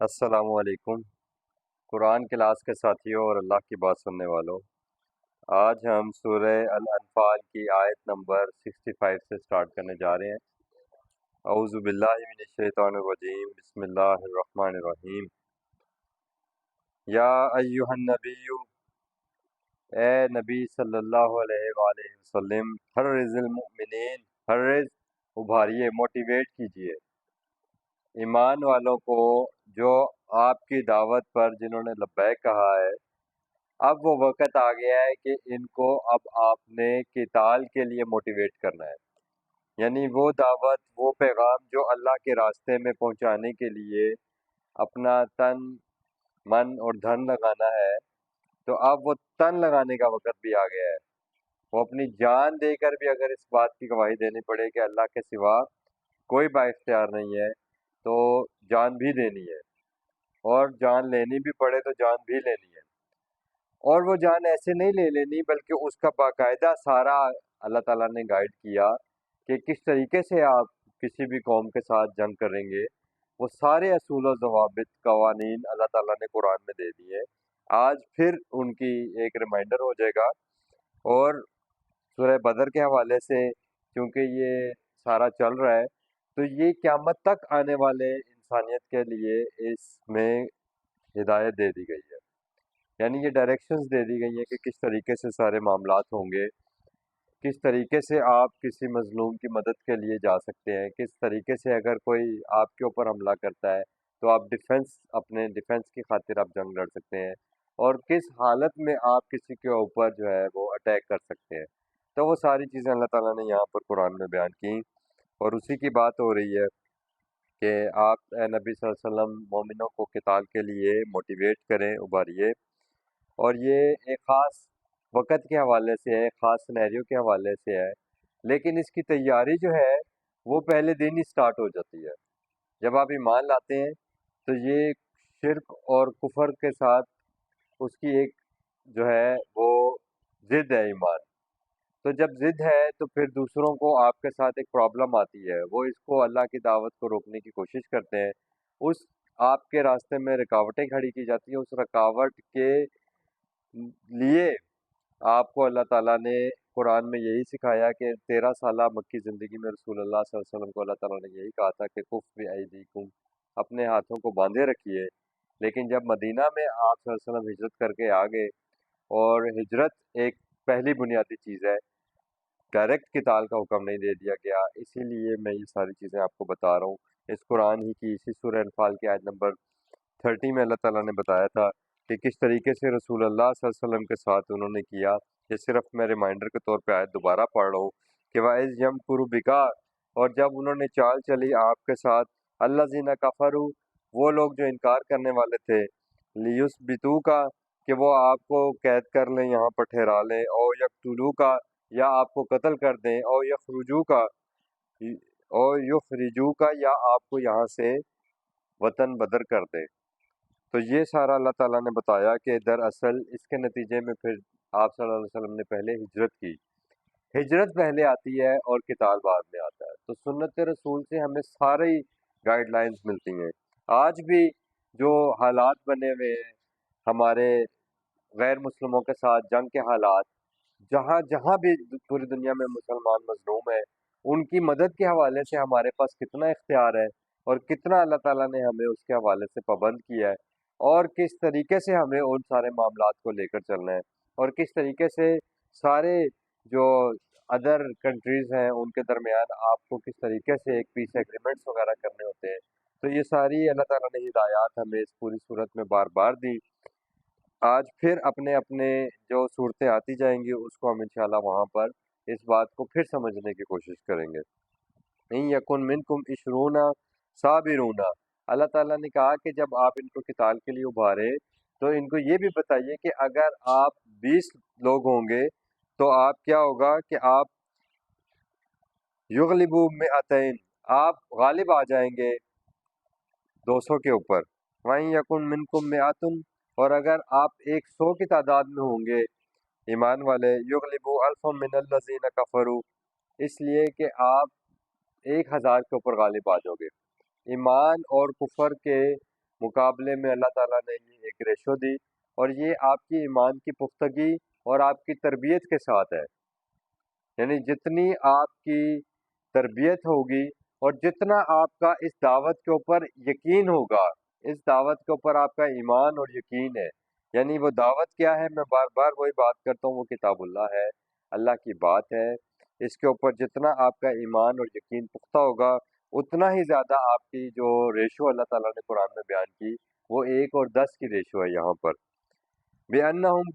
السلام علیکم۔ قرآن کلاس کے ساتھیوں اور اللہ کی بات سننے والوں، آج ہم سورہ الانفال کی آیت نمبر 65 سے سٹارٹ کرنے جا رہے ہیں۔ اعوذ باللہ من الشیطان الرجیم، بسم اللہ الرحمن الرحیم۔ یا ایہا النبی، اے نبی صلی اللہ علیہ وآلہ وسلم، حرض المؤمنین، حرض ابھاریے، موٹیویٹ کیجئے ایمان والوں کو جو آپ کی دعوت پر جنہوں نے لبیک کہا ہے۔ اب وہ وقت آ گیا ہے کہ ان کو اب آپ نے قتال کے لیے موٹیویٹ کرنا ہے، یعنی وہ دعوت، وہ پیغام جو اللہ کے راستے میں پہنچانے کے لیے اپنا تن من اور دھن لگانا ہے، تو اب وہ تن لگانے کا وقت بھی آ گیا ہے۔ وہ اپنی جان دے کر بھی اگر اس بات کی گواہی دینی پڑے کہ اللہ کے سوا کوئی با اختیار نہیں ہے، تو جان بھی دینی ہے، اور جان لینی بھی پڑے تو جان بھی لینی ہے۔ اور وہ جان ایسے نہیں لے لینی، بلکہ اس کا باقاعدہ سارا اللہ تعالیٰ نے گائیڈ کیا کہ کس طریقے سے آپ کسی بھی قوم کے ساتھ جنگ کریں گے۔ وہ سارے اصول و ضوابط، قوانین اللہ تعالیٰ نے قرآن میں دے دیے۔ آج پھر ان کی ایک ریمائنڈر ہو جائے گا، اور سورہ بدر کے حوالے سے کیونکہ یہ سارا چل رہا ہے، تو یہ قیامت تک آنے والے انسانیت کے لیے اس میں ہدایت دے دی گئی ہے، یعنی یہ ڈائریکشنز دے دی گئی ہیں کہ کس طریقے سے سارے معاملات ہوں گے، کس طریقے سے آپ کسی مظلوم کی مدد کے لیے جا سکتے ہیں، کس طریقے سے اگر کوئی آپ کے اوپر حملہ کرتا ہے تو آپ اپنے ڈیفنس کی خاطر آپ جنگ لڑ سکتے ہیں، اور کس حالت میں آپ کسی کے اوپر جو ہے وہ اٹیک کر سکتے ہیں۔ تو وہ ساری چیزیں اللہ تعالیٰ نے یہاں پر قرآن میں بیان کی، اور اسی کی بات ہو رہی ہے کہ آپ اے نبی صلی اللہ علیہ وسلم مومنوں کو قتال کے لیے موٹیویٹ کریں، ابھاریے۔ اور یہ ایک خاص وقت کے حوالے سے ہے، خاص سینیریو کے حوالے سے ہے، لیکن اس کی تیاری جو ہے وہ پہلے دن ہی سٹارٹ ہو جاتی ہے۔ جب آپ ایمان لاتے ہیں تو یہ شرک اور کفر کے ساتھ اس کی ایک جو ہے وہ ضد ہے ایمان۔ تو جب ضد ہے تو پھر دوسروں کو آپ کے ساتھ ایک پرابلم آتی ہے، وہ اس کو اللہ کی دعوت کو روکنے کی کوشش کرتے ہیں، اس آپ کے راستے میں رکاوٹیں کھڑی کی جاتی ہیں۔ اس رکاوٹ کے لیے آپ کو اللہ تعالیٰ نے قرآن میں یہی سکھایا کہ 13 سالہ مکی زندگی میں رسول اللہ صلی اللہ علیہ وسلم کو اللہ تعالیٰ نے یہی کہا تھا کہ کف بایدیکم، اپنے ہاتھوں کو باندھے رکھیے۔ لیکن جب مدینہ میں آپ صلی اللہ علیہ وسلم ہجرت کر کے آ گئے، اور ہجرت ایک پہلی بنیادی چیز ہے، ڈائریکٹ قتال کا حکم نہیں دے دیا گیا، اسی لیے میں یہ ساری چیزیں آپ کو بتا رہا ہوں۔ اس قرآن ہی کی اسی سورہ انفال کی آیت نمبر 30 میں اللہ تعالیٰ نے بتایا تھا کہ کس طریقے سے رسول اللہ صلی اللہ علیہ وسلم کے ساتھ انہوں نے کیا۔ یہ صرف میں ریمائنڈر کے طور پہ آیت دوبارہ پڑھ رہا ہوں کہ وَإِذْ يَمْكُرُ بِكَ، اور جب انہوں نے چال چلی آپ کے ساتھ، الَّذِينَ كَفَرُوا، وہ لوگ جو انکار کرنے والے تھے، لِيُثْبِتُوكَ، کہ وہ آپ کو قید کر لیں، یہاں پر ٹھہرا لیں، او يَقْتُلُوكَ، یا آپ کو قتل کر دیں، او يخرجوك، یا آپ کو یہاں سے وطن بدر کر دیں۔ تو یہ سارا اللہ تعالیٰ نے بتایا کہ دراصل اس کے نتیجے میں پھر آپ صلی اللہ علیہ وسلم نے پہلے ہجرت کی۔ ہجرت پہلے آتی ہے اور قتال بعد میں آتا ہے۔ تو سنت رسول سے ہمیں ساری گائیڈ لائنز ملتی ہیں۔ آج بھی جو حالات بنے ہوئے ہیں ہمارے غیر مسلموں کے ساتھ جنگ کے حالات، جہاں جہاں بھی پوری دنیا میں مسلمان مظلوم ہیں، ان کی مدد کے حوالے سے ہمارے پاس کتنا اختیار ہے، اور کتنا اللہ تعالیٰ نے ہمیں اس کے حوالے سے پابند کیا ہے، اور کس طریقے سے ہمیں ان سارے معاملات کو لے کر چلنا ہے، اور کس طریقے سے سارے جو ادر کنٹریز ہیں ان کے درمیان آپ کو کس طریقے سے ایک پیس ایگریمنٹس وغیرہ کرنے ہوتے ہیں۔ تو یہ ساری اللہ تعالیٰ نے ہدایات ہمیں اس پوری صورت میں بار بار دی۔ آج پھر اپنے اپنے جو صورتیں آتی جائیں گی اس کو ہم انشاءاللہ وہاں پر اس بات کو پھر سمجھنے کی کوشش کریں گے۔ ان یکن منکم عشرون صابرون، اللہ تعالیٰ نے کہا کہ جب آپ ان کو قتال کے لیے ابھارے تو ان کو یہ بھی بتائیے کہ اگر آپ 20 لوگ ہوں گے تو آپ کیا ہوگا کہ آپ یغلبوا مئتین، آپ غالب آ جائیں گے 200 کے اوپر۔ وَإِن یکن منکم مئۃ، اور اگر آپ 100 کی تعداد میں ہوں گے ایمان والے، یغلبوا الفا من الذین کفروا، اس لیے کہ آپ 1000 کے اوپر غالب آ جاؤ گے۔ ایمان اور کفر کے مقابلے میں اللہ تعالیٰ نے یہ ایک ریشو دی، اور یہ آپ کی ایمان کی پختگی اور آپ کی تربیت کے ساتھ ہے۔ یعنی جتنی آپ کی تربیت ہوگی اور جتنا آپ کا اس دعوت کے اوپر یقین ہوگا، اس دعوت کے اوپر آپ کا ایمان اور یقین ہے، یعنی وہ دعوت کیا ہے، میں بار بار وہی بات کرتا ہوں، وہ کتاب اللہ ہے، اللہ کی بات ہے۔ اس کے اوپر جتنا آپ کا ایمان اور یقین پختہ ہوگا، اتنا ہی زیادہ آپ کی جو ریشو اللہ تعالیٰ نے قرآن میں بیان کی، وہ 1 اور 10 کی ریشو ہے یہاں پر۔ بِأَنَّهُمْ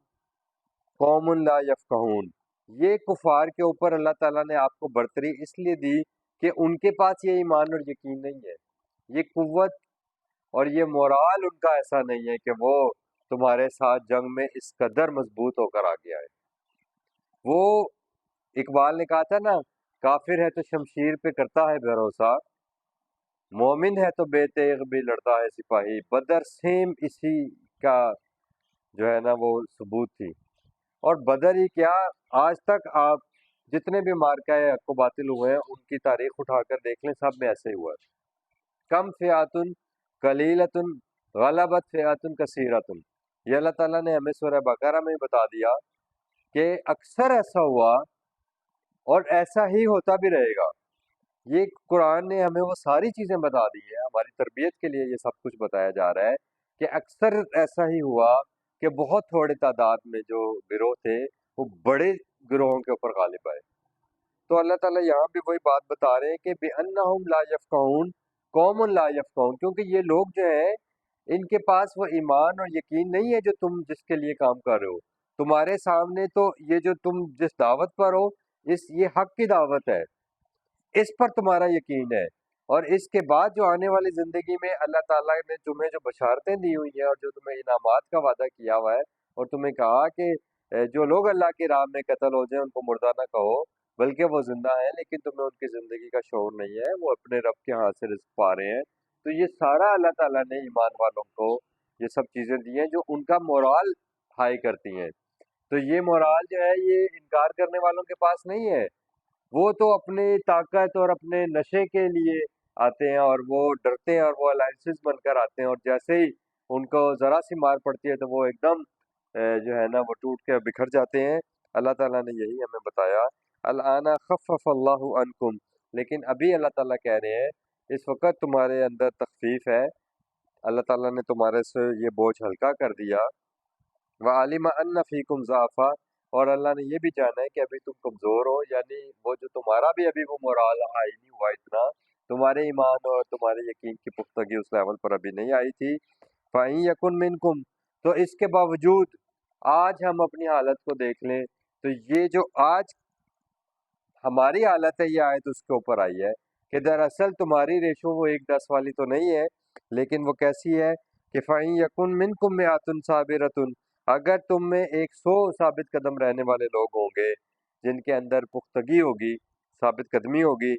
قَوْمٌ لَا يَفْقَهُونَ، یہ کفار کے اوپر اللہ تعالیٰ نے آپ کو برتری اس لیے دی کہ ان کے پاس یہ ایمان اور یقین نہیں ہے، یہ قوت اور یہ مورال ان کا ایسا نہیں ہے کہ وہ تمہارے ساتھ جنگ میں اس قدر مضبوط ہو کر آگے آئے۔ وہ اقبال نے کہا تھا نا، کافر ہے تو شمشیر پہ کرتا ہے بھروسہ، مومن ہے تو بے تیغ بھی لڑتا ہے سپاہی۔ بدر سیم اسی کا جو ہے نا وہ ثبوت تھی، اور بدر ہی کیا، آج تک آپ جتنے بھی مارکہ حق و باطل ہوئے ہیں ان کی تاریخ اٹھا کر دیکھ لیں، سب میں ایسے ہی ہوا ہے۔ کم فیاتن قلیلتن غلبت فیاتن کثیرتن، یہ اللہ تعالیٰ نے ہمیں سورہ بقرہ میں بتا دیا کہ اکثر ایسا ہوا اور ایسا ہی ہوتا بھی رہے گا۔ یہ قرآن نے ہمیں وہ ساری چیزیں بتا دی ہے، ہماری تربیت کے لیے یہ سب کچھ بتایا جا رہا ہے کہ اکثر ایسا ہی ہوا کہ بہت تھوڑے تعداد میں جو گروہ تھے وہ بڑے گروہوں کے اوپر غالب آئے۔ تو اللہ تعالیٰ یہاں بھی وہی بات بتا رہے ہیں کہ بِأَنَّهُمْ لَا يَفْقَهُونَ قَوْمٌ لَا يَفْقَهُونَ، کیونکہ یہ لوگ جو ہیں ان کے پاس وہ ایمان اور یقین نہیں ہے جو تم جس کے لیے کام کر رہے ہو۔ تمہارے سامنے تو یہ جو تم جس دعوت پر ہو، یہ حق کی دعوت ہے، اس پر تمہارا یقین ہے، اور اس کے بعد جو آنے والی زندگی میں اللہ تعالیٰ نے تمہیں جو بشارتیں دی ہوئی ہیں اور جو تمہیں انعامات کا وعدہ کیا ہوا ہے، اور تمہیں کہا کہ جو لوگ اللہ کی راہ میں قتل ہو جائیں ان کو مردہ نہ کہو بلکہ وہ زندہ ہیں، لیکن تمہیں ان کی زندگی کا شعور نہیں ہے، وہ اپنے رب کے ہاتھ سے رزق پا رہے ہیں۔ تو یہ سارا اللہ تعالیٰ نے ایمان والوں کو یہ سب چیزیں دی ہیں جو ان کا مورال ہائی کرتی ہیں۔ تو یہ مورال جو ہے یہ انکار کرنے والوں کے پاس نہیں ہے، وہ تو اپنی طاقت اور اپنے نشے کے لیے آتے ہیں اور وہ ڈرتے ہیں اور وہ الائنسز بن کر آتے ہیں، اور جیسے ہی ان کو ذرا سی مار پڑتی ہے تو وہ ایک دم جو ہے نا وہ ٹوٹ کے بکھر جاتے ہیں۔ اللہ تعالیٰ نے یہی ہمیں بتایا، الآن خفف اللہ عنکم، لیکن ابھی اللہ تعالیٰ کہہ رہے ہیں اس وقت تمہارے اندر تخفیف ہے، اللہ تعالیٰ نے تمہارے سے یہ بوجھ ہلکا کر دیا۔ وَعَلِمَ أَنَّ فِيكُمْ ضَعْفًا، اور اللہ نے یہ بھی جانا ہے کہ ابھی تم کمزور ہو، یعنی وہ جو تمہارا بھی ابھی وہ مورال ہائی نہیں ہوا اتنا، تمہارے ایمان اور تمہارے یقین کی پختگی اس لیول پر ابھی نہیں آئی تھی۔ فَإِن يَكُن مِّنكُمْ، تو اس کے باوجود آج ہم اپنی حالت کو دیکھ لیں تو یہ جو آج ہماری حالت ہے یہ آیت اس کے اوپر آئی ہے کہ دراصل تمہاری ریشو وہ 1-10 والی تو نہیں ہے، لیکن وہ کیسی ہے کہ فَإِن يَكُن مِّنكُم مِّئَةٌ صَابِرَةٌ، اگر تم میں 100 ثابت قدم رہنے والے لوگ ہوں گے جن کے اندر پختگی ہوگی، ثابت قدمی ہوگی،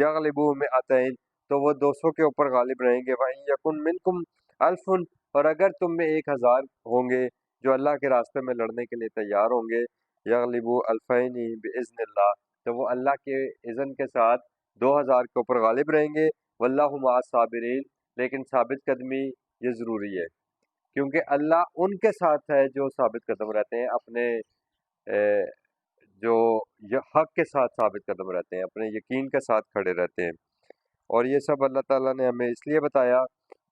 یغلبوا مئتین، تو وہ 200 کے اوپر غالب رہیں گے۔ وَإِن يَكُن مِّنكُمْ أَلْفٌ، اور اگر تم میں 1000 ہوں گے جو اللہ کے راستے میں لڑنے کے لیے تیار ہوں گے، یغلبوا الفین بإذن اللہ، تو وہ اللہ کے اذن کے ساتھ 2000 کے اوپر غالب رہیں گے۔ واللہ مع الصابرین، لیکن ثابت قدمی یہ ضروری ہے کیونکہ اللہ ان کے ساتھ ہے جو ثابت قدم رہتے ہیں، اپنے جو حق کے ساتھ ثابت قدم رہتے ہیں، اپنے یقین کے ساتھ کھڑے رہتے ہیں۔ اور یہ سب اللہ تعالیٰ نے ہمیں اس لیے بتایا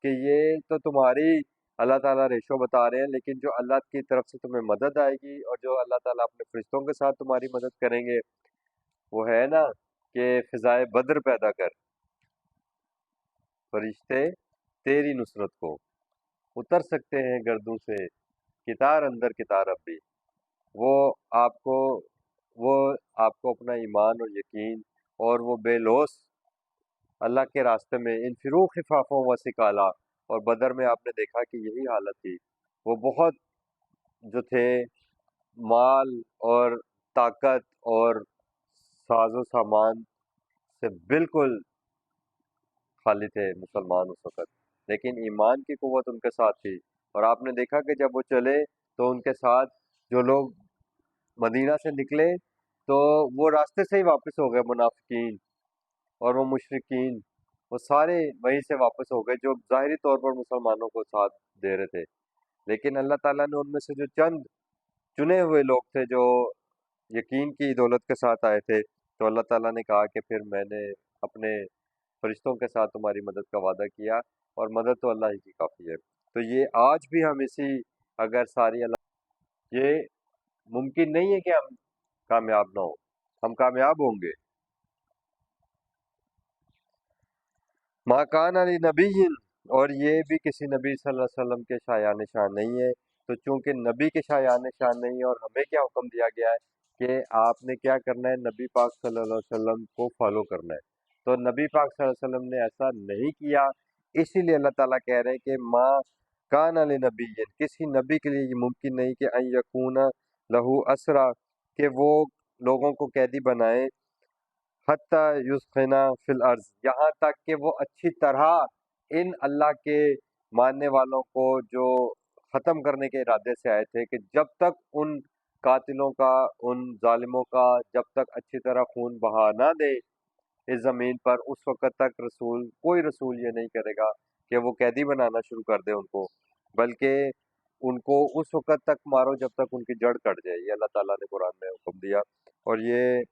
کہ یہ تو تمہاری اللہ تعالیٰ ریشو بتا رہے ہیں، لیکن جو اللہ کی طرف سے تمہیں مدد آئے گی اور جو اللہ تعالیٰ اپنے فرشتوں کے ساتھ تمہاری مدد کریں گے، وہ ہے نا کہ فضائے بدر پیدا کر، فرشتے تیری نصرت کو اتر سکتے ہیں گردوں سے، کتار اندر کتار اب بھی، وہ آپ کو وہ آپ کو اپنا ایمان اور یقین اور وہ بے لوث اللہ کے راستے میں انفرو خفافوں و ثقالا، اور بدر میں آپ نے دیکھا کہ یہی حالت تھی، وہ بہت جو تھے مال اور طاقت اور ساز و سامان سے بالکل خالی تھے مسلمان اس وقت، لیکن ایمان کی قوت ان کے ساتھ تھی، اور آپ نے دیکھا کہ جب وہ چلے تو ان کے ساتھ جو لوگ مدینہ سے نکلے تو وہ راستے سے ہی واپس ہو گئے، منافقین اور وہ مشرکین، وہ سارے وہیں سے واپس ہو گئے جو ظاہری طور پر مسلمانوں کو ساتھ دے رہے تھے، لیکن اللہ تعالیٰ نے ان میں سے جو چند چنے ہوئے لوگ تھے جو یقین کی دولت کے ساتھ آئے تھے، تو اللہ تعالیٰ نے کہا کہ پھر میں نے اپنے فرشتوں کے ساتھ تمہاری مدد کا وعدہ کیا، اور مدد تو اللہ ہی کی کافی ہے۔ تو یہ آج بھی ہم اسی، اگر ساری اللہ، یہ ممکن نہیں ہے کہ ہم کامیاب نہ ہوں، ہم کامیاب ہوں گے۔ ما کان علی نبی، اور یہ بھی کسی نبی صلی اللہ علیہ وسلم کے شایان شان نہیں ہے، تو چونکہ نبی کے شایان شان نہیں ہے، اور ہمیں کیا حکم دیا گیا ہے کہ آپ نے کیا کرنا ہے، نبی پاک صلی اللہ علیہ وسلم کو فالو کرنا ہے، تو نبی پاک صلی اللہ علیہ وسلم نے ایسا نہیں کیا، اسی لیے اللہ تعالیٰ کہہ رہے ہیں کہ ما کان علی نبی، کسی نبی کے لیے یہ ممکن نہیں کہ ان یکون لہو اسرا، کہ وہ لوگوں کو قیدی بنائے، حتی یسخنا فی الارض، یہاں تک کہ وہ اچھی طرح ان اللہ کے ماننے والوں کو جو ختم کرنے کے ارادے سے آئے تھے، کہ جب تک ان قاتلوں کا، ان ظالموں کا جب تک اچھی طرح خون بہا نہ دے اس زمین پر، اس وقت تک کوئی رسول یہ نہیں کرے گا کہ وہ قیدی بنانا شروع کر دے ان کو، بلکہ ان کو اس وقت تک مارو جب تک ان کی جڑ کٹ جائے۔ یہ اللہ تعالیٰ نے قرآن میں حکم دیا، اور یہ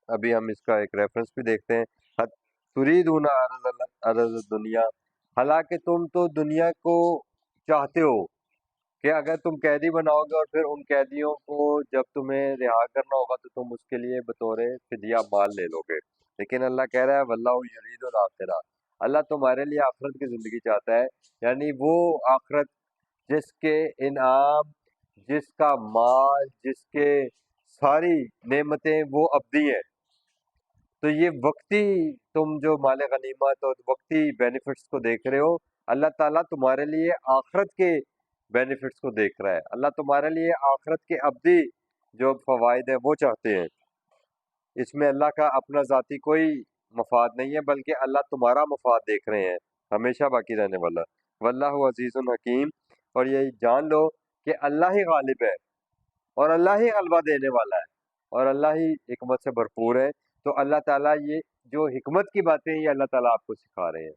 ابھی ہم اس کا ایک ریفرنس بھی دیکھتے ہیں۔ تریدون عرض دنیا، حالانکہ تم تو دنیا کو چاہتے ہو، کہ اگر تم قیدی بناؤ گے اور پھر ان قیدیوں کو جب تمہیں رہا کرنا ہوگا تو تم اس کے لیے بطور فدیہ مال لے لو گے، لیکن اللہ کہہ رہا ہے واللہ یرید الآخرہ، اللہ تمہارے لیے آخرت کی زندگی چاہتا ہے، یعنی وہ آخرت جس کے انعام، جس کا مال، جس کے ساری نعمتیں وہ ابدی ہیں، تو یہ وقتی تم جو مال غنیمت اور وقتی بینیفٹس کو دیکھ رہے ہو، اللہ تعالیٰ تمہارے لیے آخرت کے بینیفٹس کو دیکھ رہا ہے، اللہ تمہارے لیے آخرت کے ابدی جو فوائد ہیں وہ چاہتے ہیں، اس میں اللہ کا اپنا ذاتی کوئی مفاد نہیں ہے، بلکہ اللہ تمہارا مفاد دیکھ رہے ہیں، ہمیشہ باقی رہنے والا۔ واللہ عزیز حکیم، اور یہ جان لو کہ اللہ ہی غالب ہے، اور اللہ ہی غلبہ دینے والا ہے، اور اللہ ہی حکمت سے بھرپور ہے۔ تو اللہ تعالیٰ یہ جو حکمت کی باتیں یہ اللہ تعالیٰ آپ کو سکھا رہے ہیں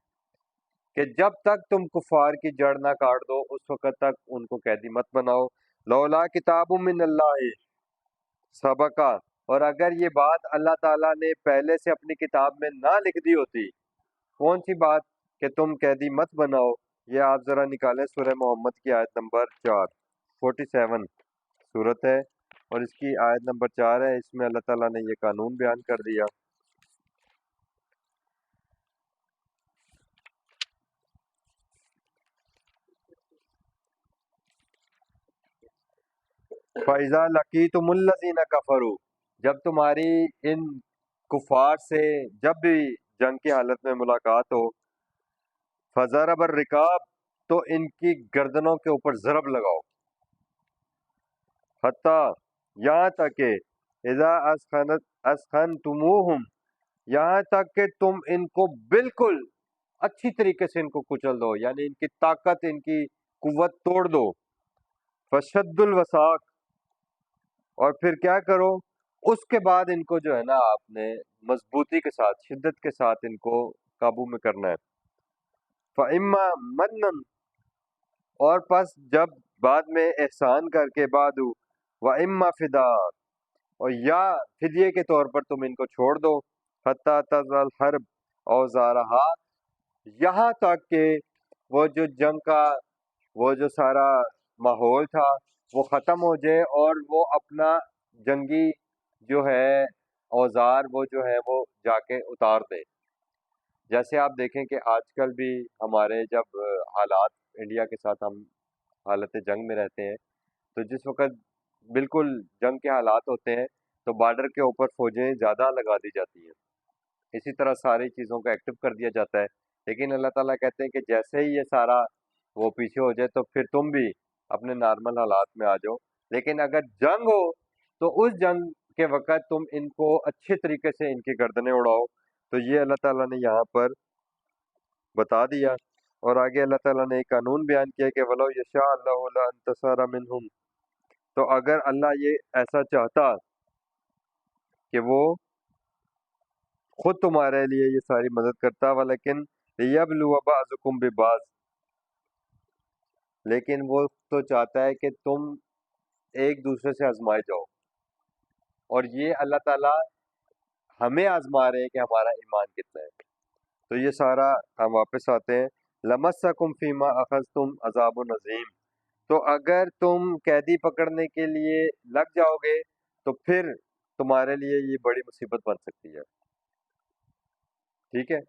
کہ جب تک تم کفار کی جڑ نہ کاٹ دو اس وقت تک ان کو قیدی مت بناؤ۔ لولا کتاب من اللہ سبقہ، اور اگر یہ بات اللہ تعالیٰ نے پہلے سے اپنی کتاب میں نہ لکھ دی ہوتی، کون سی بات؟ کہ تم قیدی مت بناؤ۔ یہ آپ ذرا نکالیں سورہ محمد کی آیت نمبر 4، 47 صورت ہے، اور اس کی آیت نمبر 4 ہے، اس میں اللہ تعالیٰ نے یہ قانون بیان کر دیا۔ فَإِذَا لَقِيتُمُ الَّذِينَ كَفَرُوا، جب تمہاری ان کفار سے جب بھی جنگ کی حالت میں ملاقات ہو، فَضَرَبَ الرِّقَابَ، تو ان کی گردنوں کے اوپر ضرب لگاؤ، حتیٰ یہاں تک کہ اذا اسخنتموہم، یہاں تک کہ تم ان کو بالکل اچھی طریقے سے ان کو کچل دو، یعنی ان کی طاقت، ان کی قوت توڑ دو۔ فشد الوثاق، اور پھر کیا کرو، اس کے بعد ان کو جو ہے نا آپ نے مضبوطی کے ساتھ، شدت کے ساتھ ان کو قابو میں کرنا ہے۔ فَإِمَّا مَنًّا، اور پس جب بعد میں احسان کر کے بعد، وَإِمَّا فِدَاءً، اور یا فدیے کے طور پر تم ان کو چھوڑ دو، حَتَّى تَضَعَ الْحَرْبُ أَوْزَارَهَا، یہاں تک کہ وہ جو جنگ کا وہ جو سارا ماحول تھا وہ ختم ہو جائے، اور وہ اپنا جنگی جو ہے اوزار وہ جو ہے وہ جا کے اتار دے۔ جیسے آپ دیکھیں کہ آج کل بھی ہمارے جب حالات انڈیا کے ساتھ ہم حالت جنگ میں رہتے ہیں، تو جس وقت بالکل جنگ کے حالات ہوتے ہیں تو بارڈر کے اوپر فوجیں زیادہ لگا دی جاتی ہیں، اسی طرح ساری چیزوں کو ایکٹیو کر دیا جاتا ہے، لیکن اللہ تعالیٰ کہتے ہیں کہ جیسے ہی یہ سارا وہ پیچھے ہو جائے تو پھر تم بھی اپنے نارمل حالات میں آ جاؤ، لیکن اگر جنگ ہو تو اس جنگ کے وقت تم ان کو اچھے طریقے سے ان کی گردنیں اڑاؤ۔ تو یہ اللہ تعالیٰ نے یہاں پر بتا دیا، اور آگے اللہ تعالیٰ نے ایک قانون بیان کیا کہ وَلَوْ يَشَاءُ اللَّهُ لَانتَصَرَ مِنْهُمْ، تو اگر اللہ یہ ایسا چاہتا کہ وہ خود تمہارے لیے یہ ساری مدد کرتا، ولیکن لیبلو بعضکم ببعض، لیکن وہ تو چاہتا ہے کہ تم ایک دوسرے سے آزمائے جاؤ، اور یہ اللہ تعالیٰ ہمیں آزما رہے ہیں کہ ہمارا ایمان کتنا ہے۔ تو یہ سارا ہم واپس آتے ہیں، لمسکم فیما اخذتم عذاب عظیم، تو اگر تم قیدی پکڑنے کے لیے لگ جاؤ گے تو پھر تمہارے لیے یہ بڑی مصیبت بن سکتی ہے، ٹھیک ہے؟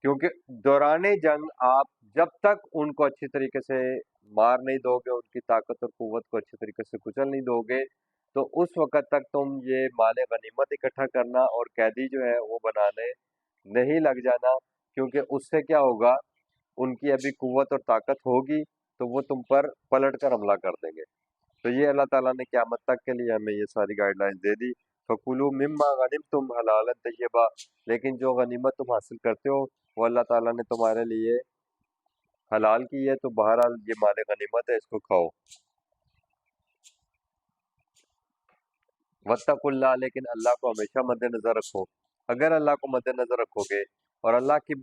کیونکہ دوران جنگ آپ جب تک ان کو اچھی طریقے سے مار نہیں دو گے، ان کی طاقت اور قوت کو اچھی طریقے سے کچل نہیں دو گے، تو اس وقت تک تم یہ مال غنیمت اکٹھا کرنا اور قیدی جو ہے وہ بنانے نہیں لگ جانا، کیونکہ اس سے کیا ہوگا، ان کی ابھی قوت اور طاقت ہوگی تو وہ تم پر پلٹ کر حملہ کر دیں گے۔ تو یہ اللہ تعالیٰ نے قیامت تک کے لیے ہمیں یہ ساری گائیڈ لائن دے دی، فَكُلُوا مِمَّا غَنِمْتُمْ حَلَالًا طَيِّبًا، لیکن جو غنیمت تم حاصل کرتے ہو وہ اللہ تعالیٰ نے تمہارے لیے حلال کی ہے، تو بہرحال یہ مال غنیمت ہے، اس کو کھاؤ۔ وَاتَّقُوا اللَّهَ، لیکن اللہ کو ہمیشہ مد نظر رکھو۔ اگر اللہ کو مد نظر رکھو گے اور اللہ کی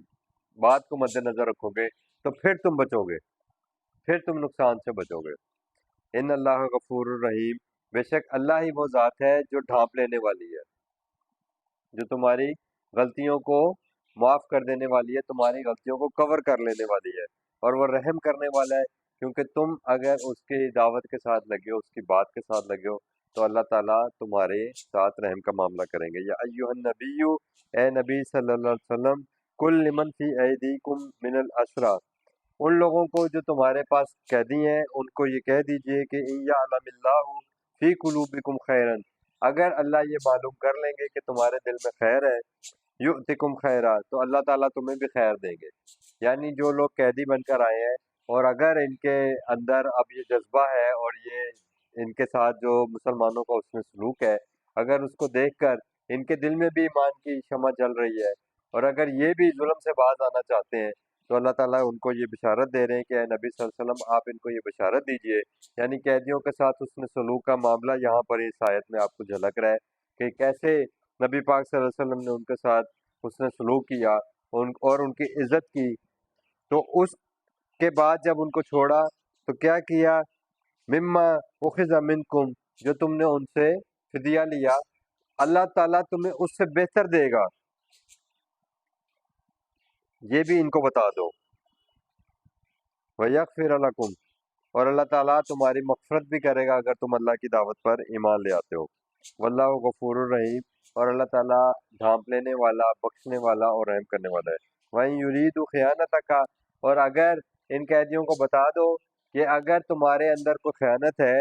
بات کو مد نظر رکھو گے تو پھر تم بچو گے، پھر تم نقصان سے بچو گے۔ ان اللہ غفور الرحیم، بے شک اللہ ہی وہ ذات ہے جو ڈھانپ لینے والی ہے، جو تمہاری غلطیوں کو معاف کر دینے والی ہے، تمہاری غلطیوں کو کور کر لینے والی ہے، اور وہ رحم کرنے والا ہے، کیونکہ تم اگر اس کی دعوت کے ساتھ لگے ہو، اس کی بات کے ساتھ لگے ہو، تو اللہ تعالیٰ تمہارے ساتھ رحم کا معاملہ کریں گے۔ یا ایھا النبی، اے نبی صلی اللہ علیہ وسلم، کل لمن فی ایدیکم من الاسریٰ، ان لوگوں کو جو تمہارے پاس قیدی ہیں ان کو یہ کہہ دیجئے کہ ان یعلم اللہ فی قلوبکم خیرا، اگر اللہ یہ معلوم کر لیں گے کہ تمہارے دل میں خیر ہے، یؤتکم خیرا، تو اللہ تعالیٰ تمہیں بھی خیر دیں گے۔ یعنی جو لوگ قیدی بن کر آئے ہیں اور اگر ان کے اندر اب یہ جذبہ ہے اور یہ ان کے ساتھ جو مسلمانوں کا حسن سلوک ہے، اگر اس کو دیکھ کر ان کے دل میں بھی ایمان کی شمع جل رہی ہے، اور اگر یہ بھی ظلم سے باز آنا چاہتے ہیں، تو اللہ تعالیٰ ان کو یہ بشارت دے رہے ہیں کہ اے نبی صلی اللہ علیہ وسلم آپ ان کو یہ بشارت دیجئے، یعنی قیدیوں کے ساتھ حسن سلوک کا معاملہ یہاں پر اس آیت میں آپ کو جھلک رہا ہے کہ کیسے نبی پاک صلی اللہ علیہ وسلم نے ان کے ساتھ حسن سلوک کیا اور ان کی عزت کی۔ تو اس کے بعد جب ان کو چھوڑا تو کیا کیا، مما اخذ منکم، جو تم نے ان سے فدیہ لیا، اللہ تعالیٰ تمہیں اس سے بہتر دے گا، یہ بھی ان کو بتا دو۔ وَيَغْفِرَ لَكُمْ، اور اللہ تعالیٰ تمہاری مغفرت بھی کرے گا اگر تم اللہ کی دعوت پر ایمان لے آتے ہو۔ واللہ غفور الرحیم، اور اللہ تعالیٰ ڈھانپ لینے والا، بخشنے والا اور رحم کرنے والا ہے۔ وَإِن يُرِيدُوا خِيَانَتَكَ، اور اگر ان قیدیوں کو بتا دو کہ اگر تمہارے اندر کوئی خیانت ہے،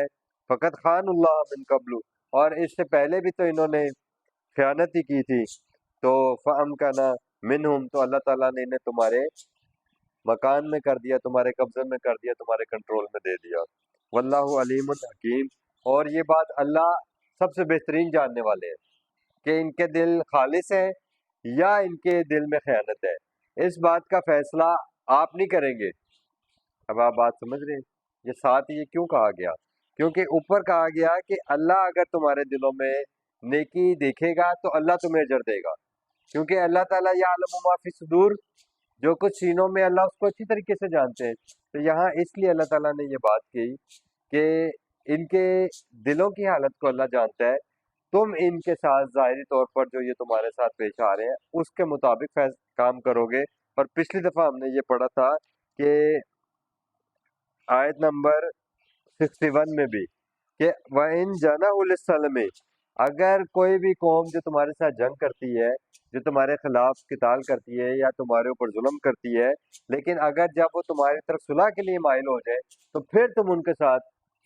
فقط خان اللہ من قبل، اور اس سے پہلے بھی تو انہوں نے خیانت ہی کی تھی، تو فَأَمْكَنَ مِنْهُمْ، تو اللہ تعالیٰ نے انہیں تمہارے مکان میں کر دیا، تمہارے قبضے میں کر دیا، تمہارے کنٹرول میں دے دیا۔ واللہ علیم حکیم، اور یہ بات اللہ سب سے بہترین جاننے والے ہیں کہ ان کے دل خالص ہیں یا ان کے دل میں خیانت ہے۔ اس بات کا فیصلہ آپ نہیں کریں گے۔ اب آپ بات سمجھ رہے ہیں، یہ ساتھ یہ کیوں کہا گیا؟ کیونکہ اوپر کہا گیا کہ اللہ اگر تمہارے دلوں میں نیکی دیکھے گا تو اللہ تمہیں اجر دے گا، کیونکہ اللہ تعالیٰ یعلم ما فی صدور، جو کچھ سینوں میں اللہ اس کو اچھی طریقے سے جانتے ہیں۔ تو یہاں اس لیے اللہ تعالیٰ نے یہ بات کی کہ ان کے دلوں کی حالت کو اللہ جانتا ہے، تم ان کے ساتھ ظاہری طور پر جو یہ تمہارے ساتھ پیش آ رہے ہیں اس کے مطابق کام کرو گے۔ اور پچھلی دفعہ ہم نے یہ پڑھا تھا کہ آیت نمبر 61 میں بھی کہ وَإِن جَنَحُوا لِلسَّلْمِ، اگر کوئی بھی قوم جو تمہارے ساتھ جنگ کرتی ہے، جو تمہارے خلاف قتال کرتی ہے یا تمہارے اوپر ظلم کرتی ہے، لیکن اگر جب وہ تمہاری طرف صلح کے لیے مائل ہو جائے تو پھر تم ان کے ساتھ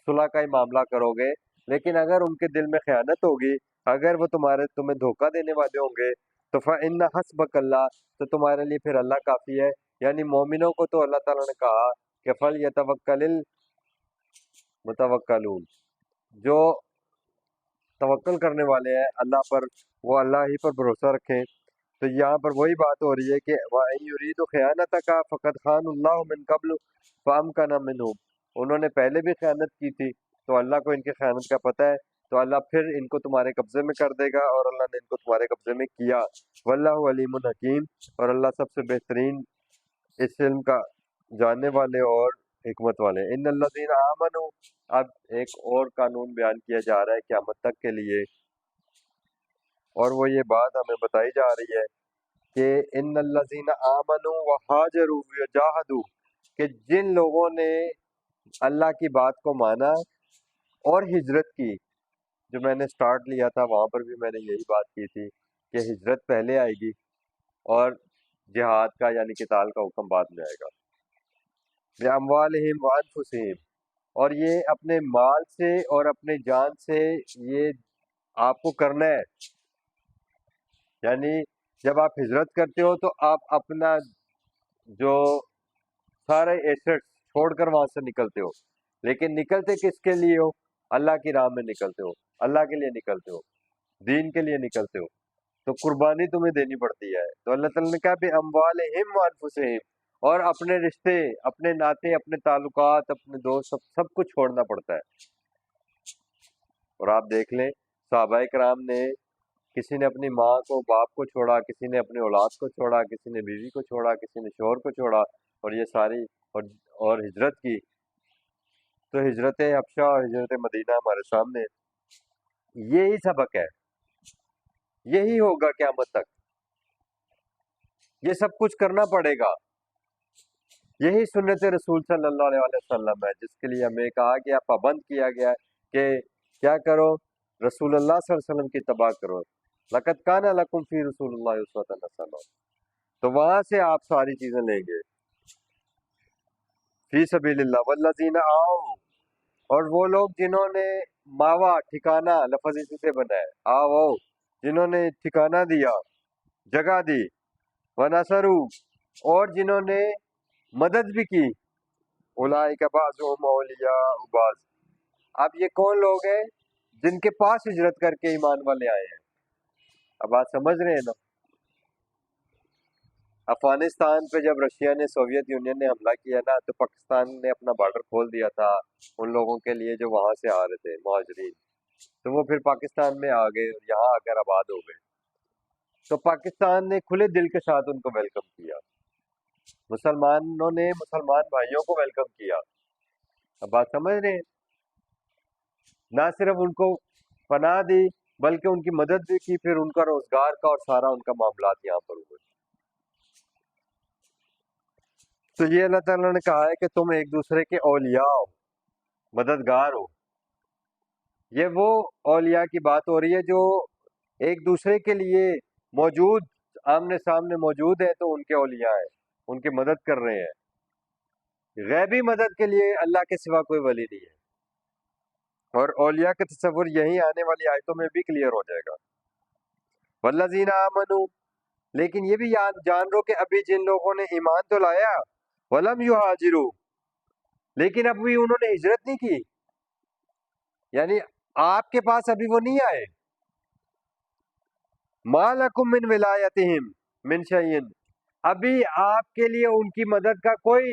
صلح کا ہی معاملہ کرو گے، لیکن اگر ان کے دل میں خیانت ہوگی، اگر وہ تمہیں دھوکہ دینے والے ہوں گے، تو فَإِنَّ حَسْبَكَ اللَّهُ، تو تمہارے لیے پھر اللہ کافی ہے۔ یعنی مومنوں کو تو اللہ تعالیٰ نے کہا کہ فَلْيَتَوَكَّلِ الْمُتَوَكَّلُونَ، جو توکل کرنے والے ہیں اللہ پر، وہ اللہ ہی پر بھروسہ رکھیں۔ تو یہاں پر وہی بات ہو رہی ہے کہ وَإِن يُرِيدُوا خِيَانَتَكَ فَقَدْ خَانُوا اللَّهُ مِن قَبْلُ فَأَمْكَنَ مِنْهُمْ، انہوں نے پہلے بھی خیانت کی تھی تو اللہ کو ان کی خیانت کا پتہ ہے، تو اللہ پھر ان کو تمہارے قبضے میں کر دے گا، اور اللہ نے ان کو تمہارے قبضے میں کیا۔ واللہ علیم حکیم، اور اللہ سب سے بہترین اس علم کا جاننے والے اور حکمت والے۔ ان الذین آمنوا، اب ایک اور قانون بیان کیا جا رہا ہے قیامت تک کے لیے، اور وہ یہ بات ہمیں بتائی جا رہی ہے کہ ان الذین آمنوا وہاجروا وجاہدوا، کہ جن لوگوں نے اللہ کی بات کو مانا اور ہجرت کی، جو میں نے سٹارٹ لیا تھا وہاں پر بھی میں نے یہی بات کی تھی کہ ہجرت پہلے آئے گی اور جہاد کا یعنی قتال کا حکم بعد میں آئے گا۔ بِأَمْوَالِهِمْ وَأَنفُسِهِمْ، اور یہ اپنے مال سے اور اپنے جان سے یہ آپ کو کرنا ہے، یعنی جب آپ ہجرت کرتے ہو تو آپ اپنا جو سارے ایسٹس چھوڑ کر وہاں سے نکلتے ہو، لیکن نکلتے کس کے لیے ہو؟ اللہ کی راہ میں نکلتے ہو، اللہ کے لیے نکلتے ہو، دین کے لیے نکلتے ہو، تو قربانی تمہیں دینی پڑتی ہے۔ تو اللہ تعالیٰ نے کہا بِأَمْوَالِهِمْ وَأَنفُسِهِمْ، اور اپنے رشتے، اپنے ناطے، اپنے تعلقات، اپنے دوست، سب کچھ چھوڑنا پڑتا ہے۔ اور آپ دیکھ لیں صحابہ کرام نے، کسی نے اپنی ماں کو، باپ کو چھوڑا، کسی نے اپنی اولاد کو چھوڑا، کسی نے بیوی کو چھوڑا، کسی نے شوہر کو چھوڑا، اور یہ ساری اور ہجرت کی۔ تو ہجرت حبشہ اور ہجرت مدینہ ہمارے سامنے، یہی سبق ہے، یہی ہوگا قیامت تک، یہ سب کچھ کرنا پڑے گا، یہی سنت رسول صلی اللہ علیہ وسلم ہے، جس کے لیے ہمیں کہا گیا، پابند کیا گیا کہ کیا کرو؟ رسول اللہ صلی اللہ علیہ وسلم کی اتباع کرو۔ لقد کان لکم فی رسول اللہ اسوۃ حسنہ، تو وہاں سے آپ ساری چیزیں لیں گے۔ فی سبیل اللہ والذین آؤ، اور وہ لوگ جنہوں نے ماوا، ٹھکانہ، لفظ اسی سے بنا ہے، آؤ، جنہوں نے ٹھکانہ دیا، جگہ دی، ونصروا، اور جنہوں نے مدد بھی کی، اولئک بعضهم اولیاء بعض، اب یہ کون لوگ ہیں؟ جن کے پاس ہجرت کر کے ایمان والے آئے ہیں۔ اب بات سمجھ رہے ہیں نا؟ افغانستان پہ جب رشیا نے، سوویت یونین نے حملہ کیا نا، تو پاکستان نے اپنا بارڈر کھول دیا تھا ان لوگوں کے لیے جو وہاں سے آ رہے تھے، مہاجرین، تو وہ پھر پاکستان میں آ گئے اور یہاں آ کر آباد ہو گئے۔ تو پاکستان نے کھلے دل کے ساتھ ان کو ویلکم کیا، مسلمانوں نے مسلمان بھائیوں کو ویلکم کیا۔ اب بات سمجھ رہے ہیں؟ نہ صرف ان کو پناہ دی بلکہ ان کی مدد بھی کی، پھر ان کا روزگار کا اور سارا ان کا معاملات یہاں پر ہوئے۔ تو یہ اللہ تعالیٰ نے کہا ہے کہ تم ایک دوسرے کے اولیاء ہو، مددگار ہو۔ یہ وہ اولیاء کی بات ہو رہی ہے جو ایک دوسرے کے لیے موجود، آمنے سامنے موجود ہیں، تو ان کے اولیاء ہیں، ان کی مدد کر رہے ہیں۔ غیبی مدد کے لیے اللہ کے سوا کوئی ولی نہیں ہے، اور اولیاء کا تصور یہی آنے والی آیتوں میں بھی کلیئر ہو جائے گا۔ والذین آمنوا، لیکن یہ بھی جان لو کہ ابھی جن لوگوں نے ایمان تو لایا، ولم یہاجروا، لیکن ابھی انہوں نے ہجرت نہیں کی، یعنی آپ کے پاس ابھی وہ نہیں آئے، ما لکم من ولایتہم من شیء، ابھی آپ کے لیے ان کی مدد کا کوئی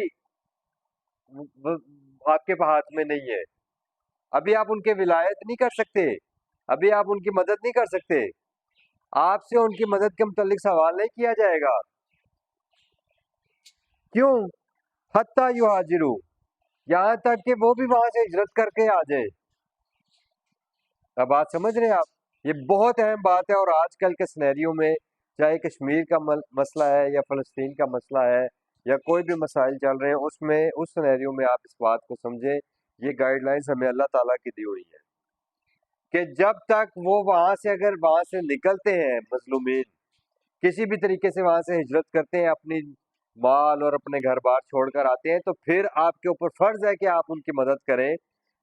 آپ کے ہاتھ میں نہیں ہے، ابھی آپ ان کے ولایت نہیں کر سکتے، ابھی آپ ان کی مدد نہیں کر سکتے، آپ سے ان کی مدد کے متعلق سوال نہیں کیا جائے گا۔ کیوں؟ حتی یہاجروا، یہاں تک کہ وہ بھی وہاں سے ہجرت کر کے آ جائیں۔ اب بات سمجھ رہے ہیں آپ؟ یہ بہت اہم بات ہے، اور آج کل کے سینیریو میں، چاہے کشمیر کا مسئلہ ہے یا فلسطین کا مسئلہ ہے یا کوئی بھی مسائل چل رہے ہیں، اس میں، اس سینیریو میں آپ اس بات کو سمجھیں، یہ گائیڈ لائنز ہمیں اللہ تعالیٰ کی دی ہوئی ہیں کہ جب تک وہ وہاں سے، اگر وہاں سے نکلتے ہیں مظلومین، کسی بھی طریقے سے وہاں سے ہجرت کرتے ہیں، اپنی مال اور اپنے گھر بار چھوڑ کر آتے ہیں، تو پھر آپ کے اوپر فرض ہے کہ آپ ان کی مدد کریں،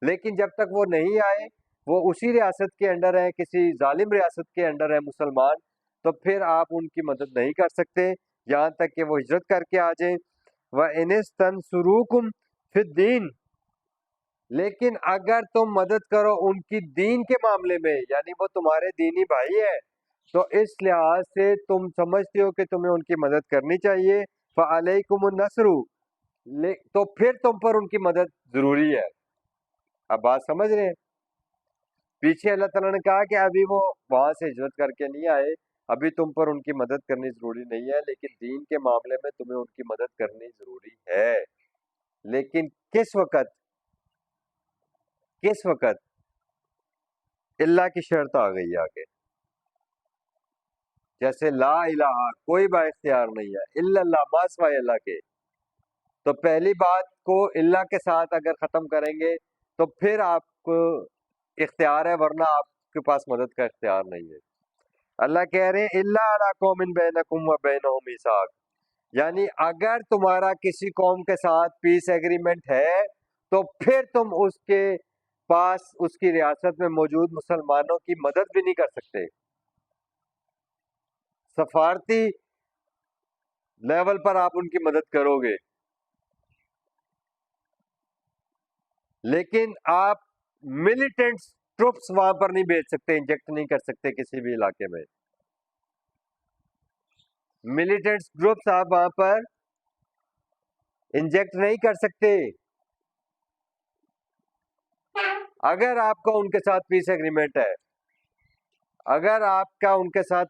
لیکن جب تک وہ نہیں آئے، وہ اسی ریاست کے انڈر ہیں، کسی ظالم ریاست کے انڈر ہیں مسلمان، تو پھر آپ ان کی مدد نہیں کر سکتے یہاں تک کہ وہ ہجرت کر کے آ جائیں۔ وَإِنِ اسْتَنْصُرُوكُمْ فِي الدِّينِ، لیکن اگر تم مدد کرو ان کی دین کے معاملے میں، یعنی وہ تمہارے دینی بھائی ہیں، تو اس لحاظ سے تم سمجھتے ہو کہ تمہیں ان کی مدد کرنی چاہیے، فَعَلَيْكُمُ النَّصْرُ، تو پھر تم پر ان کی مدد ضروری ہے۔ اب بات سمجھ رہے ہیں؟ پیچھے اللہ تعالیٰ نے کہا کہ ابھی وہ وہاں سے ہجرت کر کے نہیں آئے، ابھی تم پر ان کی مدد کرنی ضروری نہیں ہے، لیکن دین کے معاملے میں تمہیں ان کی مدد کرنی ضروری ہے۔ لیکن کس وقت؟ کس وقت؟ اللہ کی شرط آ گئی آگے، جیسے لا الہ، کوئی با اختیار نہیں ہے الا اللہ، ما سوائے اللہ کے، تو پہلی بات کو اللہ کے ساتھ اگر ختم کریں گے تو پھر آپ کو اختیار ہے، ورنہ آپ کے پاس مدد کا اختیار نہیں ہے۔ اللہ کہہ رہے ہیں الا علی قوم بینکم و بینہم میثاق، یعنی اگر تمہارا کسی قوم کے ساتھ پیس ایگریمنٹ ہے تو پھر تم اس کے پاس اس کی ریاست میں موجود مسلمانوں کی مدد بھی نہیں کر سکتے، سفارتی لیول پر آپ ان کی مدد کرو گے، لیکن آپ ملیٹنٹ ٹروپس وہاں پر نہیں بھیج سکتے، انجیکٹ نہیں کر سکتے کسی بھی علاقے میں، ملیٹنٹ گروپس آپ وہاں پر انجیکٹ نہیں کر سکتے۔ اگر آپ کا ان کے ساتھ پیس ایگریمنٹ ہے، اگر آپ کا ان کے ساتھ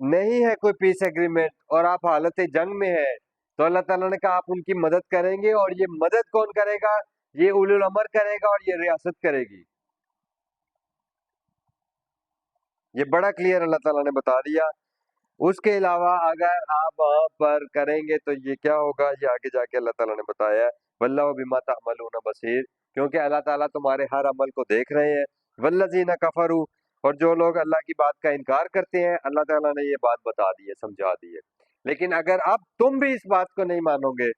نہیں ہے کوئی پیس ایگریمنٹ اور آپ حالت جنگ میں ہے، تو اللہ تعالیٰ نے کہا آپ ان کی مدد کریں گے، اور یہ مدد کون کرے گا؟ یہ اولو الامر کرے گا اور یہ ریاست کرے گی۔ یہ بڑا کلیئر اللہ تعالیٰ نے بتا دیا۔ اس کے علاوہ اگر آپ وہاں پر کریں گے تو یہ کیا ہوگا، یہ آگے جا کے اللہ تعالیٰ نے بتایا ہے، واللہ بما تعملون بصیر، کیونکہ اللہ تعالیٰ تمہارے ہر عمل کو دیکھ رہے ہیں۔ والذین کفروا، اور جو لوگ اللہ کی بات کا انکار کرتے ہیں، اللہ تعالیٰ نے یہ بات بتا دی ہے، سمجھا دی ہے، لیکن اگر اب تم بھی اس بات کو نہیں مانو گے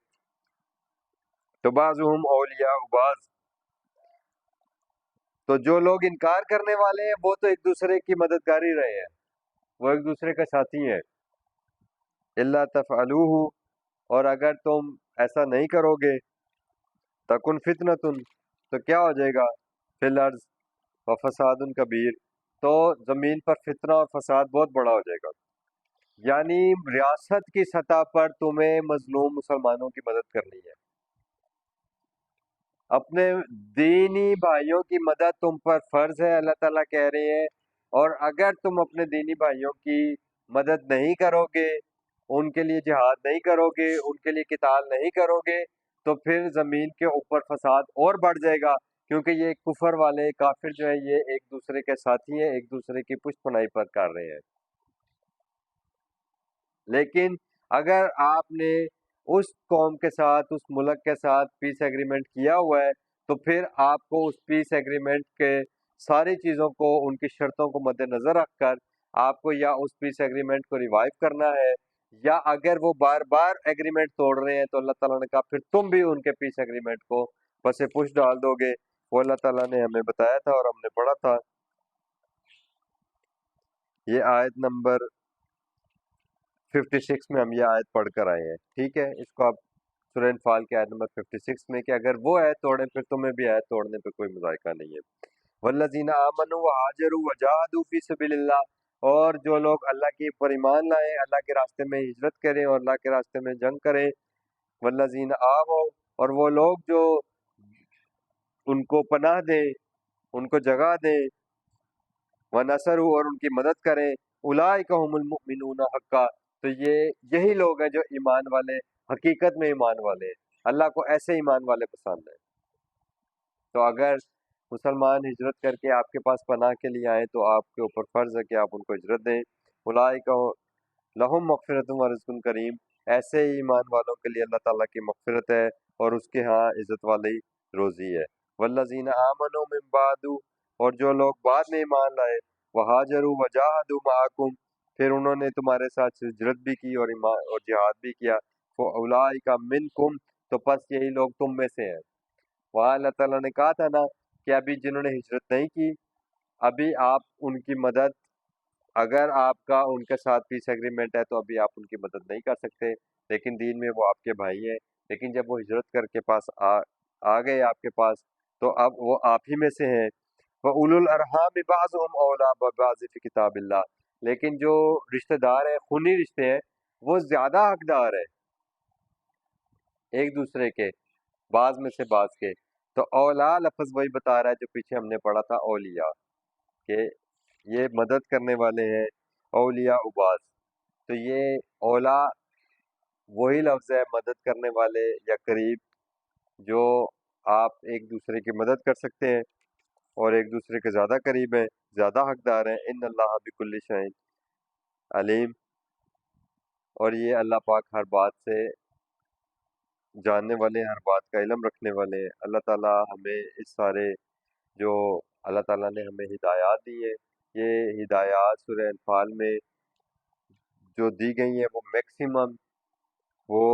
تو بعضهم اولیاء بعض، تو جو لوگ انکار کرنے والے ہیں وہ تو ایک دوسرے کی مددگاری رہے ہیں، وہ ایک دوسرے کا ساتھی ہیں۔ الا تفعلوہ، اور اگر تم ایسا نہیں کرو گے، تکن فتنۃ، تو کیا ہو جائے گا، فی الارض و فساد کبیر، تو زمین پر فتنہ اور فساد بہت بڑا ہو جائے گا۔ یعنی ریاست کی سطح پر تمہیں مظلوم مسلمانوں کی مدد کرنی ہے، اپنے دینی بھائیوں کی مدد تم پر فرض ہے، اللہ تعالیٰ کہہ رہے ہیں، اور اگر تم اپنے دینی بھائیوں کی مدد نہیں کرو گے، ان کے لیے جہاد نہیں کرو گے، ان کے لیے قتال نہیں کرو گے، تو پھر زمین کے اوپر فساد اور بڑھ جائے گا، کیونکہ یہ کفر والے کافر جو ہیں یہ ایک دوسرے کے ساتھی ہیں، ایک دوسرے کی پشت پناہی پر کر رہے ہیں۔ لیکن اگر آپ نے اس قوم کے ساتھ، اس ملک کے ساتھ پیس ایگریمنٹ کیا ہوا ہے، تو پھر آپ کو اس پیس ایگریمنٹ کے ساری چیزوں کو، ان کی شرطوں کو مد نظر رکھ کر آپ کو یا اس پیس ایگریمنٹ کو ریوائیو کرنا ہے، یا اگر وہ بار بار ایگریمنٹ توڑ رہے ہیں تو اللہ تعالیٰ نے کہا پھر تم بھی ان کے پیس ایگریمنٹ کو پس پش ڈال دو گے۔ وہ اللہ تعالیٰ نے ہمیں بتایا تھا اور ہم نے پڑھا تھا، یہ آیت نمبر 56 میں ہم یہ آیت پڑھ کر آئے ہیں، ٹھیک ہے؟ اس کو آپ سورہ انفال کی آیت نمبر 56 میں، کہ اگر وہ آیت توڑیں پھر تمہیں بھی آیت توڑنے پہ کوئی مذائقہ نہیں ہے۔ والذین آمنوا وہاجروا وجاہدوا فی سبیل اللہ، اور جو لوگ اللہ کے پر ایمان لائیں، اللہ کے راستے میں ہجرت کریں اور اللہ کے راستے میں جنگ کریں، والذین آووا، اور وہ لوگ جو ان کو پناہ دیں، ان کو جگہ دیں، ونصروا، اور ان کی مدد کریں، اولئک هم المؤمنون حقا، تو یہی لوگ ہیں جو ایمان والے، حقیقت میں ایمان والے ہیں، اللہ کو ایسے ایمان والے پسند ہیں۔ تو اگر مسلمان ہجرت کر کے آپ کے پاس پناہ کے لیے آئیں تو آپ کے اوپر فرض ہے کہ آپ ان کو ہجرت دیں۔ اولئک لہم مغفرۃ و رزق کریم، ایسے ہی ایمان والوں کے لیے اللہ تعالیٰ کی مغفرت ہے اور اس کے ہاں عزت والی روزی ہے۔ والذین آمنوا من بعد، اور جو لوگ بعد میں ایمان لائے، وہاجروا وجاہدوا معکم، پھر انہوں نے تمہارے ساتھ ہجرت بھی کی اور جہاد بھی کیا، فاولئک منکم، تو پس یہی لوگ تم میں سے ہیں۔ وہاں اللہ تعالیٰ نے کہا تھا نا کہ ابھی جنہوں نے ہجرت نہیں کی، ابھی آپ ان کی مدد، اگر آپ کا ان کے ساتھ پیس ایگریمنٹ ہے تو ابھی آپ ان کی مدد نہیں کر سکتے، لیکن دین میں وہ آپ کے بھائی ہیں، لیکن جب وہ ہجرت کر کے پاس آ گئے آپ کے پاس تو اب وہ آپ ہی میں سے ہیں۔ وَأُولُو الْأَرْحَامِ بَعْضُهُمْ أَوْلَىٰ بِبَعْضٍ فِي کتاب اللہ، لیکن جو رشتہ دار ہیں، خونی رشتے ہیں، وہ زیادہ حقدار ہیں ایک دوسرے کے، بعض میں سے بعض کے۔ تو اولا لفظ وہی بتا رہا ہے جو پیچھے ہم نے پڑھا تھا، اولیاء، کہ یہ مدد کرنے والے ہیں اولیاء بعض. تو یہ اولا وہی لفظ ہے مدد کرنے والے یا قریب، جو آپ ایک دوسرے کی مدد کر سکتے ہیں اور ایک دوسرے کے زیادہ قریب ہیں، زیادہ حقدار ہیں. ان اللہ بکل شیء علیم. اور یہ اللہ پاک ہر بات سے جاننے والے، ہر بات کا علم رکھنے والے ہیں. اللہ تعالیٰ ہمیں اس سارے جو اللہ تعالیٰ نے ہمیں ہدایات دی ہیں، یہ ہدایات سورہ انفال میں جو دی گئی ہیں وہ میکسیمم وہ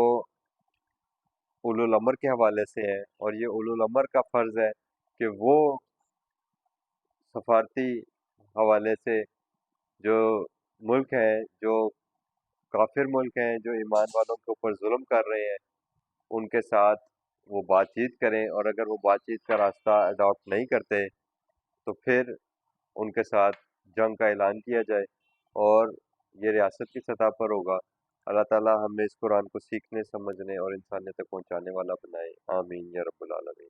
اولو الامر کے حوالے سے ہیں، اور یہ اولو الامر کا فرض ہے کہ وہ سفارتی حوالے سے جو ملک ہیں، جو کافر ملک ہیں، جو ایمان والوں کے اوپر ظلم کر رہے ہیں، ان کے ساتھ وہ بات چیت کریں، اور اگر وہ بات چیت کا راستہ اڈاپٹ نہیں کرتے تو پھر ان کے ساتھ جنگ کا اعلان کیا جائے، اور یہ ریاست کی سطح پر ہوگا. اللہ تعالیٰ ہمیں اس قرآن کو سیکھنے، سمجھنے اور انسانیت تک پہنچانے والا بنائے. آمین یا رب العالمین.